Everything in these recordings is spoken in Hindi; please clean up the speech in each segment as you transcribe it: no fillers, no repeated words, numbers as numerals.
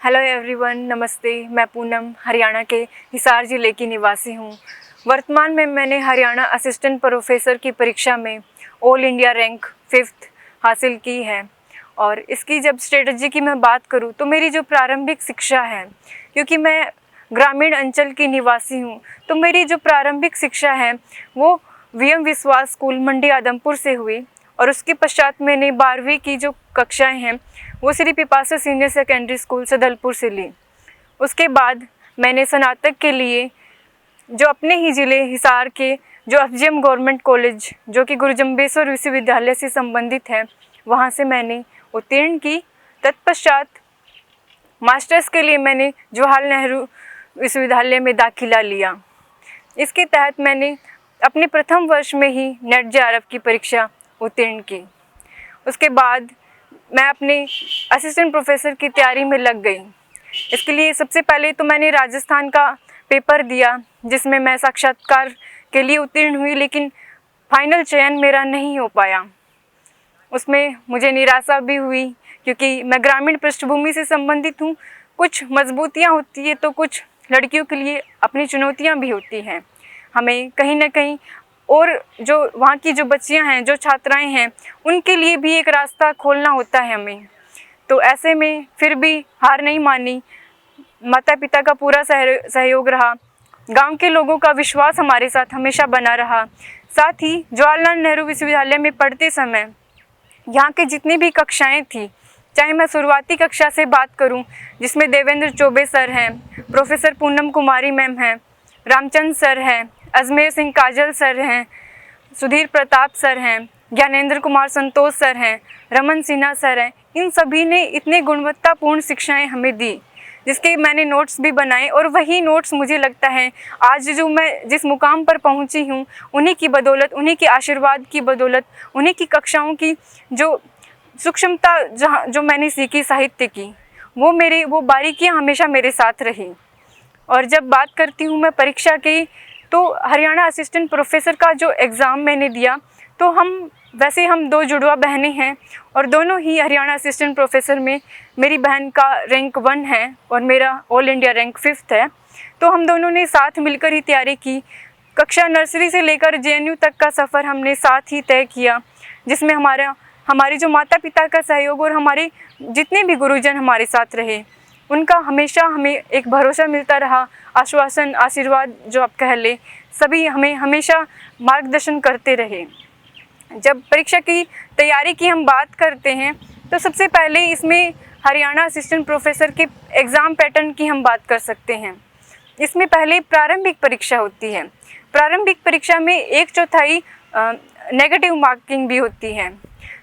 हेलो एवरीवन, नमस्ते। मैं पूनम हरियाणा के हिसार ज़िले की निवासी हूँ। वर्तमान में मैंने हरियाणा असिस्टेंट प्रोफेसर की परीक्षा में ऑल इंडिया रैंक 5th हासिल की है। और इसकी जब स्ट्रेटजी की मैं बात करूँ तो मेरी जो प्रारंभिक शिक्षा है, क्योंकि मैं ग्रामीण अंचल की निवासी हूँ, तो मेरी जो प्रारंभिक शिक्षा है वो वीएम विश्वास स्कूल मंडी आदमपुर से हुई। और उसके पश्चात मैंने 12वीं की जो कक्षाएं हैं वो श्री पिपासा सीनियर सेकेंडरी स्कूल सदलपुर से ली। उसके बाद मैंने स्नातक के लिए जो अपने ही ज़िले हिसार के जो एफजीएम गवर्नमेंट कॉलेज जो कि गुरु जम्बेश्वर विश्वविद्यालय से संबंधित है, वहाँ से मैंने उत्तीर्ण की। तत्पश्चात मास्टर्स के लिए मैंने जवाहरलाल नेहरू विश्वविद्यालय में दाखिला लिया। इसके तहत मैंने अपने प्रथम वर्ष में ही नेट जेआरएफ की परीक्षा उत्तीर्ण की। उसके बाद मैं अपने असिस्टेंट प्रोफेसर की तैयारी में लग गई। इसके लिए सबसे पहले तो मैंने राजस्थान का पेपर दिया, जिसमें मैं साक्षात्कार के लिए उत्तीर्ण हुई, लेकिन फाइनल चयन मेरा नहीं हो पाया। उसमें मुझे निराशा भी हुई, क्योंकि मैं ग्रामीण पृष्ठभूमि से संबंधित हूँ। कुछ मजबूतियाँ होती है तो कुछ लड़कियों के लिए अपनी चुनौतियाँ भी होती हैं। हमें कहीं ना कहीं, और जो वहाँ की जो बच्चियाँ हैं, जो छात्राएं हैं, उनके लिए भी एक रास्ता खोलना होता है हमें। तो ऐसे में फिर भी हार नहीं मानी। माता पिता का पूरा सहयोग रहा, गांव के लोगों का विश्वास हमारे साथ हमेशा बना रहा। साथ ही जवाहरलाल नेहरू विश्वविद्यालय में पढ़ते समय यहाँ के जितनी भी कक्षाएं थी, चाहे मैं शुरुआती कक्षा से बात करूं, जिसमें देवेंद्र चौबे सर हैं, प्रोफेसर पूनम कुमारी मैम हैं, रामचंद्र सर हैं, अजमेर सिंह काजल सर हैं, सुधीर प्रताप सर हैं, ज्ञानेंद्र कुमार संतोष सर हैं, रमन सिन्हा सर हैं, इन सभी ने इतने गुणवत्तापूर्ण शिक्षाएं हमें दी, जिसके मैंने नोट्स भी बनाए। और वही नोट्स मुझे लगता है आज जो मैं जिस मुकाम पर पहुंची हूं, उन्हीं की बदौलत, उन्हीं के आशीर्वाद की बदौलत, उन्हीं की कक्षाओं की जो सूक्ष्मता जो मैंने सीखी साहित्य की, वो बारीकियां हमेशा मेरे साथ रही। और जब बात करती हूँ मैं परीक्षा की, तो हरियाणा असिस्टेंट प्रोफेसर का जो एग्ज़ाम मैंने दिया, तो हम 2 जुड़वा बहनें हैं और दोनों ही हरियाणा असिस्टेंट प्रोफेसर में मेरी बहन का रैंक 1 है और मेरा ऑल इंडिया रैंक 5th है। तो हम दोनों ने साथ मिलकर ही तैयारी की। कक्षा नर्सरी से लेकर जेएनयू तक का सफ़र हमने साथ ही तय किया, जिसमें हमारे जो माता पिता का सहयोग और हमारे जितने भी गुरुजन हमारे साथ रहे, उनका हमेशा हमें एक भरोसा मिलता रहा। आश्वासन, आशीर्वाद जो आप कह लें, सभी हमें हमेशा मार्गदर्शन करते रहे। जब परीक्षा की तैयारी की हम बात करते हैं, तो सबसे पहले इसमें हरियाणा असिस्टेंट प्रोफेसर के एग्ज़ाम पैटर्न की हम बात कर सकते हैं। इसमें पहले प्रारंभिक परीक्षा होती है। प्रारंभिक परीक्षा में 1/4 नेगेटिव मार्किंग भी होती है।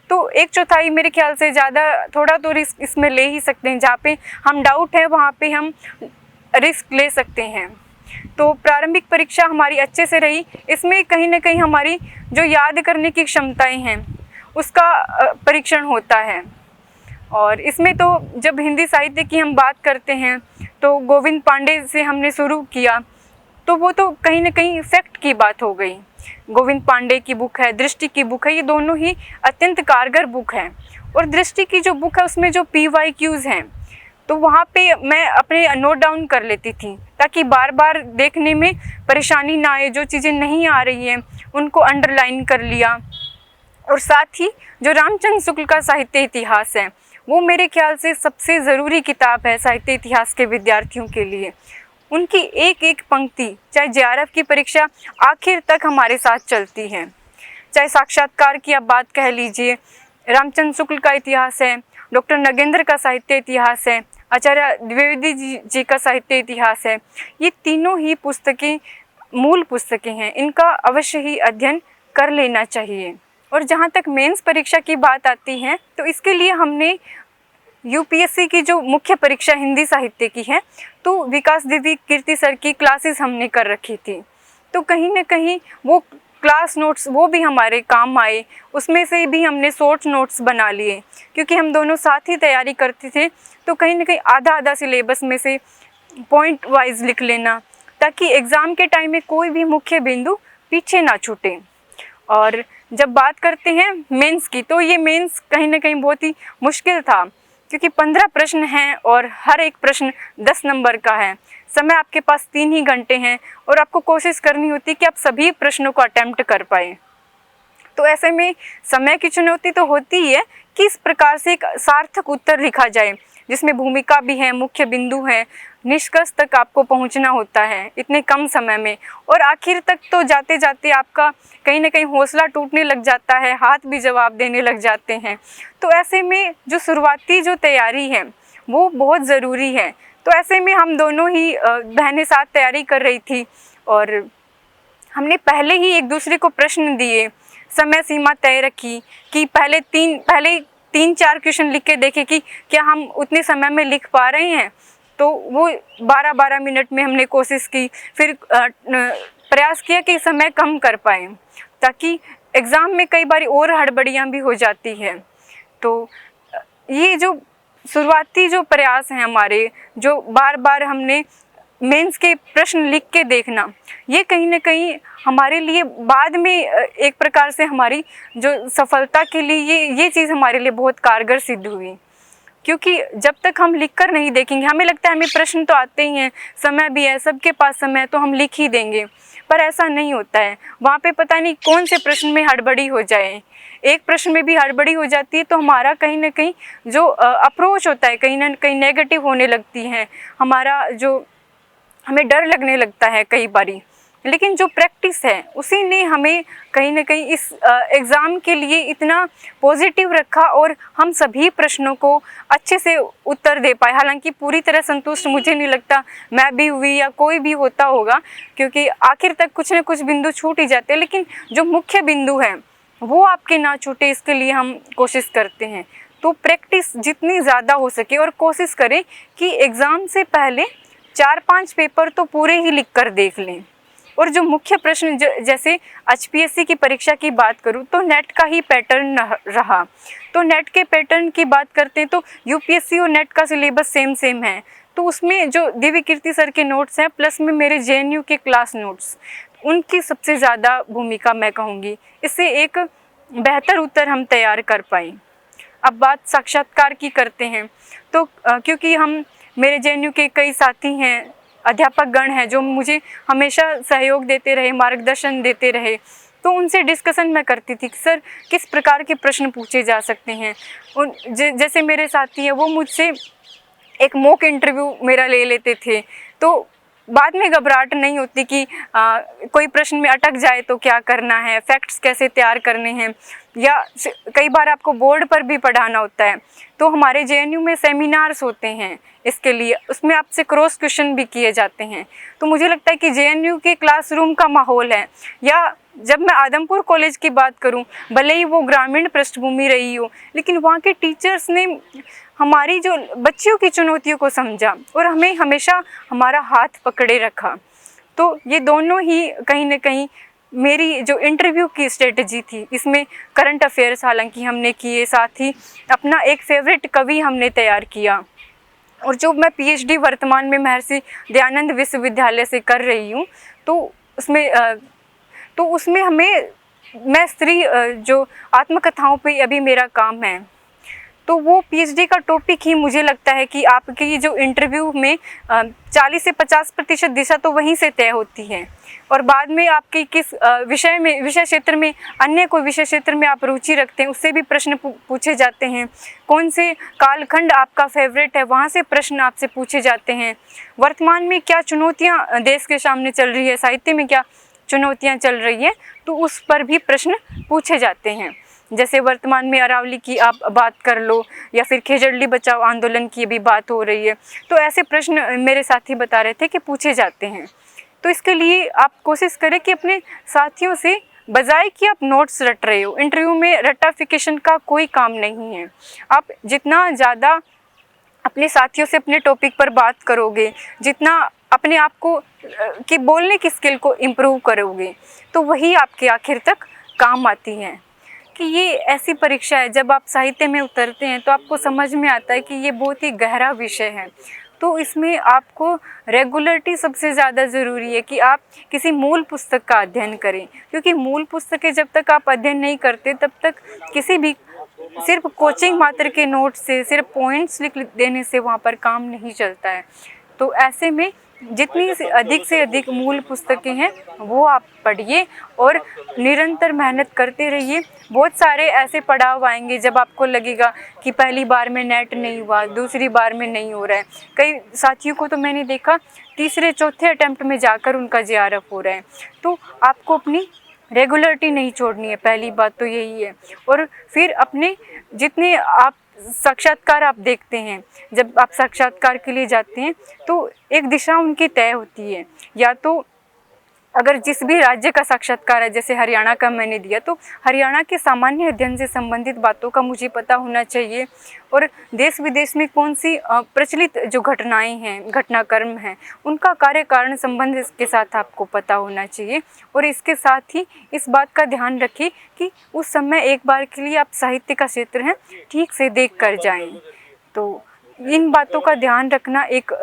तो 1/4 मेरे ख्याल से ज़्यादा, थोड़ा तो रिस्क इसमें ले ही सकते हैं। जहाँ पे हम डाउट है वहाँ पे हम रिस्क ले सकते हैं। तो प्रारंभिक परीक्षा हमारी अच्छे से रही। इसमें कहीं ना कहीं हमारी जो याद करने की क्षमताएं हैं उसका परीक्षण होता है। और इसमें तो जब हिंदी साहित्य की हम बात करते हैं, तो गोविंद पांडे से हमने शुरू किया, तो वो तो कहीं ना कहीं फैक्ट की बात हो गई। गोविंद पांडे की बुक है, दृष्टि की बुक है, ये दोनों ही अत्यंत कारगर बुक हैं। और दृष्टि की जो बुक है उसमें जो PYQs हैं, तो वहाँ पे मैं अपने नोट डाउन कर लेती थी, ताकि बार बार देखने में परेशानी ना आए। जो चीज़ें नहीं आ रही हैं उनको अंडरलाइन कर लिया। और साथ ही जो रामचंद्र शुक्ल का साहित्य इतिहास है, वो मेरे ख्याल से सबसे ज़रूरी किताब है साहित्य इतिहास के विद्यार्थियों के लिए। उनकी एक एक पंक्ति, चाहे जेआरएफ की परीक्षा आखिर तक हमारे साथ चलती है। चाहे साक्षात्कार की आप बात कह लीजिए, रामचंद्र शुक्ल का इतिहास है, डॉक्टर नगेंद्र का साहित्य इतिहास है, आचार्य द्विवेदी जी का साहित्य इतिहास है, ये तीनों ही पुस्तकें मूल पुस्तकें हैं। इनका अवश्य ही अध्ययन कर लेना चाहिए। और जहाँ तक मेंस परीक्षा की बात आती है, तो इसके लिए हमने यूपीएससी की जो मुख्य परीक्षा हिंदी साहित्य की है, तो विकास दीदी कीर्ति सर की क्लासेस हमने कर रखी थी। तो कहीं ना कहीं वो क्लास नोट्स वो भी हमारे काम आए। उसमें से भी हमने शॉर्ट नोट्स बना लिए, क्योंकि हम दोनों साथ ही तैयारी करते थे। तो कहीं ना कहीं आधा आधा सिलेबस में से पॉइंट वाइज लिख लेना, ताकि एग्ज़ाम के टाइम में कोई भी मुख्य बिंदु पीछे ना छूटे। और जब बात करते हैं मेंस की, तो ये मेंस कहीं ना कहीं बहुत ही मुश्किल था, क्योंकि 15 प्रश्न हैं और हर एक प्रश्न 10 नंबर का है। समय आपके पास 3 ही घंटे हैं और आपको कोशिश करनी होती है कि आप सभी प्रश्नों को अटेम्प्ट कर पाएँ। तो ऐसे में समय की चुनौती तो होती ही है कि इस प्रकार से एक सार्थक उत्तर लिखा जाए जिसमें भूमिका भी है, मुख्य बिंदु है, निष्कर्ष तक आपको पहुंचना होता है इतने कम समय में, और आखिर तक तो जाते जाते आपका कहीं ना कहीं हौसला टूटने लग जाता है, हाथ भी जवाब देने लग जाते हैं। तो ऐसे में जो शुरुआती जो तैयारी है वो बहुत ज़रूरी है। तो ऐसे में हम दोनों ही बहनें साथ तैयारी कर रही थी और हमने पहले ही एक दूसरे को प्रश्न दिए, समय सीमा तय रखी कि पहले तीन चार क्वेश्चन लिख के देखें कि क्या हम उतने समय में लिख पा रहे हैं। तो वो 12-12 मिनट में हमने कोशिश की, फिर प्रयास किया कि समय कम कर पाएँ ताकि एग्ज़ाम में कई बार और हड़बड़ियाँ भी हो जाती है। तो ये जो शुरुआती जो प्रयास हैं हमारे, जो बार बार हमने मेंस के प्रश्न लिख के देखना, ये कहीं ना कहीं हमारे लिए बाद में एक प्रकार से हमारी जो सफलता के लिए ये चीज़ हमारे लिए बहुत कारगर सिद्ध हुई। क्योंकि जब तक हम लिख कर नहीं देखेंगे, हमें लगता है हमें प्रश्न तो आते ही हैं, समय भी है, सबके पास समय है तो हम लिख ही देंगे, पर ऐसा नहीं होता है। वहाँ पे पता नहीं कौन से प्रश्न में हड़बड़ी हो जाए, एक प्रश्न में भी हड़बड़ी हो जाती है तो हमारा कहीं ना कहीं जो अप्रोच होता है कहीं ना कहीं नेगेटिव होने लगती है, हमें डर लगने लगता है कई बारी। लेकिन जो प्रैक्टिस है उसी ने हमें कहीं ना कहीं इस एग्ज़ाम के लिए इतना पॉजिटिव रखा और हम सभी प्रश्नों को अच्छे से उत्तर दे पाए। हालांकि पूरी तरह संतुष्ट मुझे नहीं लगता मैं भी हुई या कोई भी होता होगा, क्योंकि आखिर तक कुछ न कुछ बिंदु छूट ही जाते हैं, लेकिन जो मुख्य बिंदु हैं वो आपके ना छूटे इसके लिए हम कोशिश करते हैं। तो प्रैक्टिस जितनी ज़्यादा हो सके और कोशिश करें कि एग्ज़ाम से पहले 4-5 पेपर तो पूरे ही लिख कर देख लें। और जो मुख्य प्रश्न जैसे HPSC की परीक्षा की बात करूं तो नेट का ही पैटर्न रहा, तो नेट के पैटर्न की बात करते हैं तो UPSC और नेट का सिलेबस सेम है। तो उसमें जो दिव्य कीर्ति सर के नोट्स हैं प्लस में मेरे JNU के क्लास नोट्स, उनकी सबसे ज़्यादा भूमिका मैं कहूँगी, इससे एक बेहतर उत्तर हम तैयार कर पाए। अब बात साक्षात्कार की करते हैं तो क्योंकि मेरे JNU के कई साथी हैं, अध्यापक गण हैं जो मुझे हमेशा सहयोग देते रहे, मार्गदर्शन देते रहे, तो उनसे डिस्कशन मैं करती थी कि सर किस प्रकार के प्रश्न पूछे जा सकते हैं। जैसे मेरे साथी हैं वो मुझसे एक मॉक इंटरव्यू मेरा ले लेते थे, तो बाद में घबराहट नहीं होती कि कोई प्रश्न में अटक जाए तो क्या करना है, फैक्ट्स कैसे तैयार करने हैं, या कई बार आपको बोर्ड पर भी पढ़ाना होता है। तो हमारे JNU में सेमिनार्स होते हैं इसके लिए, उसमें आपसे क्रॉस क्वेश्चन भी किए जाते हैं। तो मुझे लगता है कि JNU के क्लासरूम का माहौल है, या जब मैं आदमपुर कॉलेज की बात करूं, भले ही वो ग्रामीण पृष्ठभूमि रही हो, लेकिन वहाँ के टीचर्स ने हमारी जो बच्चियों की चुनौतियों को समझा और हमें हमेशा हमारा हाथ पकड़े रखा। तो ये दोनों ही कहीं ना कहीं मेरी जो इंटरव्यू की स्ट्रेटजी थी, इसमें करंट अफेयर्स हालांकि हमने किए, साथ ही अपना एक फेवरेट कवि हमने तैयार किया। और जो मैं PhD वर्तमान में महर्षि दयानंद विश्वविद्यालय से कर रही हूँ, तो उसमें मैं स्त्री जो आत्मकथाओं पे अभी मेरा काम है, तो वो PhD का टॉपिक ही मुझे लगता है कि आपकी जो इंटरव्यू में 40 से 50% दिशा तो वहीं से तय होती है, और बाद में आपकी किस विषय क्षेत्र में, अन्य कोई विषय क्षेत्र में आप रुचि रखते हैं उससे भी प्रश्न पूछे जाते हैं। कौन से कालखंड आपका फेवरेट है, वहाँ से प्रश्न आपसे पूछे जाते हैं। वर्तमान में क्या चुनौतियाँ देश के सामने चल रही है, साहित्य में क्या चुनौतियाँ चल रही है, तो उस पर भी प्रश्न पूछे जाते हैं। जैसे वर्तमान में अरावली की आप बात कर लो, या फिर खेजड़ली बचाओ आंदोलन की भी बात हो रही है, तो ऐसे प्रश्न मेरे साथी बता रहे थे कि पूछे जाते हैं। तो इसके लिए आप कोशिश करें कि अपने साथियों से, बजाय कि आप नोट्स रट रहे हो, इंटरव्यू में रट्टाफिकेशन का कोई काम नहीं है। आप जितना ज़्यादा अपने साथियों से अपने टॉपिक पर बात करोगे, जितना अपने आप को कि बोलने की स्किल को इम्प्रूव करोगे, तो वही आपके आखिर तक काम आती है। कि ये ऐसी परीक्षा है, जब आप साहित्य में उतरते हैं तो आपको समझ में आता है कि ये बहुत ही गहरा विषय है। तो इसमें आपको रेगुलरिटी सबसे ज़्यादा ज़रूरी है कि आप किसी मूल पुस्तक का अध्ययन करें, क्योंकि मूल पुस्तकें जब तक आप अध्ययन नहीं करते तब तक किसी भी सिर्फ कोचिंग मात्र के नोट से, सिर्फ पॉइंट्स लिख देने से वहाँ पर काम नहीं चलता है। तो ऐसे में जितनी से अधिक मूल पुस्तकें हैं वो आप पढ़िए और निरंतर मेहनत करते रहिए। बहुत सारे ऐसे पड़ाव आएंगे जब आपको लगेगा कि पहली बार में नेट नहीं हुआ, दूसरी बार में नहीं हो रहा है। कई साथियों को तो मैंने देखा तीसरे चौथे अटेम्प्ट में जाकर उनका JRF हो रहा है। तो आपको अपनी रेगुलरिटी नहीं छोड़नी है, पहली बात तो यही है। और फिर अपने जितने आप साक्षात्कार आप देखते हैं, जब आप साक्षात्कार के लिए जाते हैं तो एक दिशा उनकी तय होती है। या तो अगर जिस भी राज्य का साक्षात्कार है, जैसे हरियाणा का मैंने दिया, तो हरियाणा के सामान्य अध्ययन से संबंधित बातों का मुझे पता होना चाहिए। और देश विदेश में कौन सी प्रचलित जो घटनाएं हैं, घटनाक्रम हैं, उनका कार्य कारण संबंध के साथ आपको पता होना चाहिए। और इसके साथ ही इस बात का ध्यान रखिए कि उस समय एक बार के लिए आप साहित्य का क्षेत्र हैं ठीक से देख कर जाएं। तो इन बातों का ध्यान रखना एक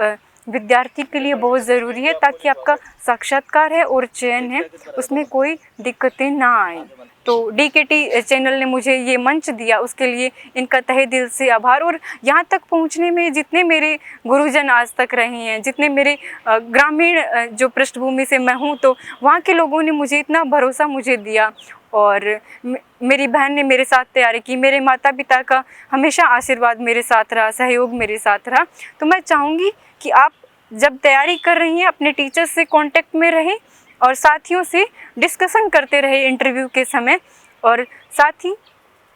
विद्यार्थी के लिए बहुत ज़रूरी है, ताकि आपका साक्षात्कार है और चयन है उसमें कोई दिक्कतें ना आए। तो DKT चैनल ने मुझे ये मंच दिया, उसके लिए इनका तहे दिल से आभार। और यहाँ तक पहुँचने में जितने मेरे गुरुजन आज तक रहे हैं, जितने मेरे ग्रामीण जो पृष्ठभूमि से मैं हूँ, तो वहाँ के लोगों ने मुझे इतना भरोसा मुझे दिया और मेरी बहन ने मेरे साथ तैयारी की, मेरे माता पिता का हमेशा आशीर्वाद मेरे साथ रहा, सहयोग मेरे साथ रहा। तो मैं चाहूँगी कि आप जब तैयारी कर रही हैं अपने टीचर्स से कांटेक्ट में रहें और साथियों से डिस्कशन करते रहे इंटरव्यू के समय। और साथ ही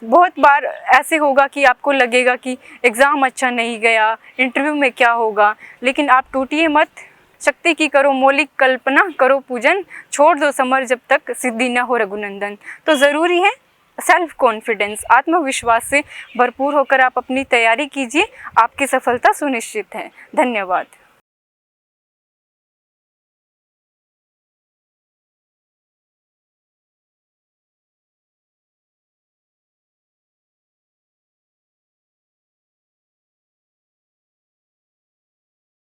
बहुत बार ऐसे होगा कि आपको लगेगा कि एग्ज़ाम अच्छा नहीं गया, इंटरव्यू में क्या होगा, लेकिन आप टूटिए मत। शक्ति की करो मौलिक कल्पना, करो पूजन, छोड़ दो समर जब तक सिद्धि न हो रघुनंदन। तो ज़रूरी है सेल्फ कॉन्फिडेंस, आत्मविश्वास से भरपूर होकर आप अपनी तैयारी कीजिए, आपकी सफलता सुनिश्चित है। धन्यवाद।